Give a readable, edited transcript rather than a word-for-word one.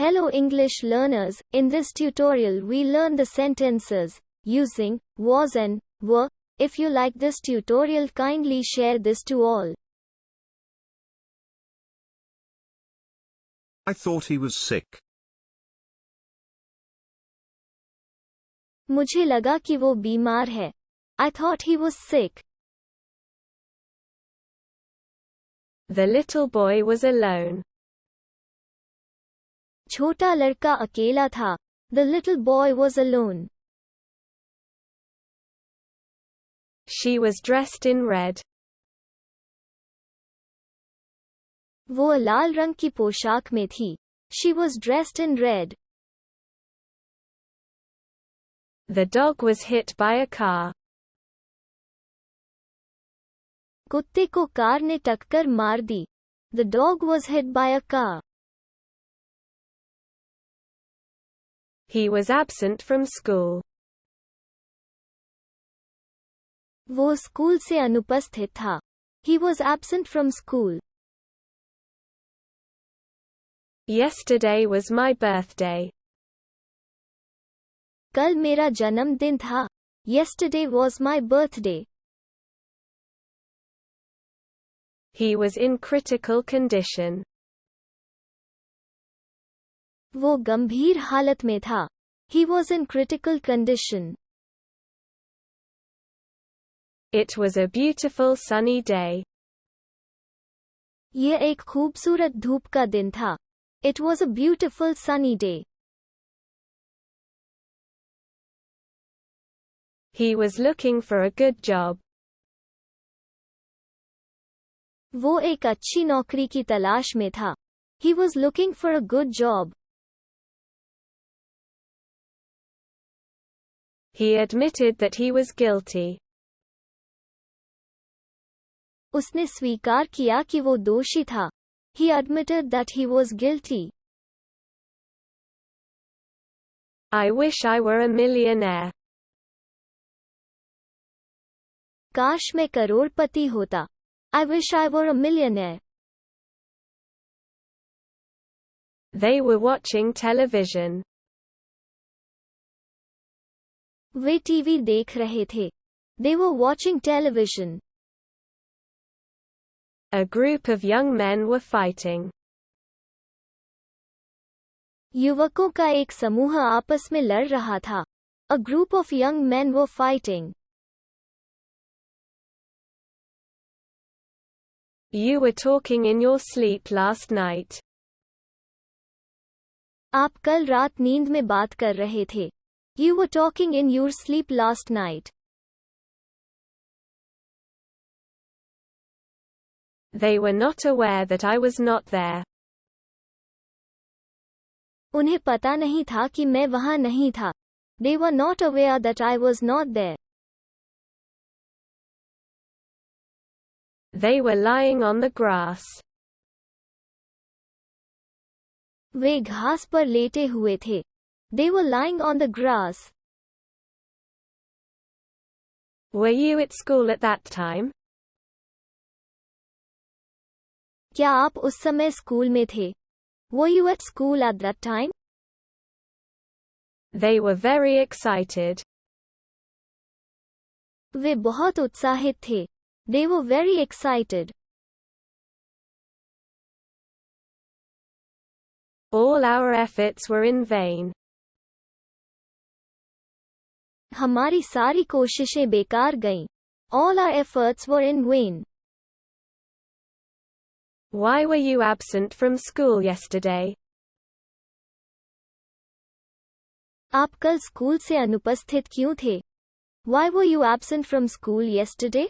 Hello English learners, in this tutorial we learn the sentences using was and were. If you like this tutorial, kindly share this to all. I thought he was sick. मुझे लगा कि वो बीमार है. I thought he was sick. The little boy was alone. छोटा लड़का अकेला था. The little boy was alone. She was dressed in red. वो लाल रंग की पोशाक में थी. She was dressed in red. The dog was hit by a car. कुत्ते को कार ने टक्कर मार दी. The dog was hit by a car. He was absent from school. वो स्कूल से अनुपस्थित था. He was absent from school. Yesterday was my birthday. कल मेरा जन्मदिन था. Yesterday was my birthday. He was in critical condition. वो गंभीर हालत में था. He was in critical condition. It was a beautiful sunny day. यह एक खूबसूरत धूप का दिन था. It was a beautiful sunny day. He was looking for a good job. वो एक अच्छी नौकरी की तलाश में था. He was looking for a good job. He admitted that he was guilty. उसने स्वीकार किया कि वो दोषी था. He admitted that he was guilty. I wish I were a millionaire. काश मैं करोड़पति होता. I wish I were a millionaire. They were watching television. Way TV देख रहे थे. They were watching television. A group of young men were fighting. युवकों का एक समूह आपस में लड़ रहा था. A group of young men were fighting. You were talking in your sleep last night. आप कल रात नींद में बात कर रहे थे. You were talking in your sleep last night. They were not aware that I was not there. उन्हें पता नहीं था कि मैं वहां नहीं था. They were not aware that I was not there. They were lying on the grass. वे घास पर लेटे हुए थे. They were lying on the grass. Were you at school at that time? क्या आप उस समय स्कूल में थे? Were you at school at that time? They were very excited. वे बहुत उत्साहित थे. They were very excited. All our efforts were in vain. हमारी सारी कोशिशें बेकार गईं. All our efforts were in vain. Why were you absent from school yesterday? आप कल स्कूल से अनुपस्थित क्यों थे? Why were you absent from school yesterday?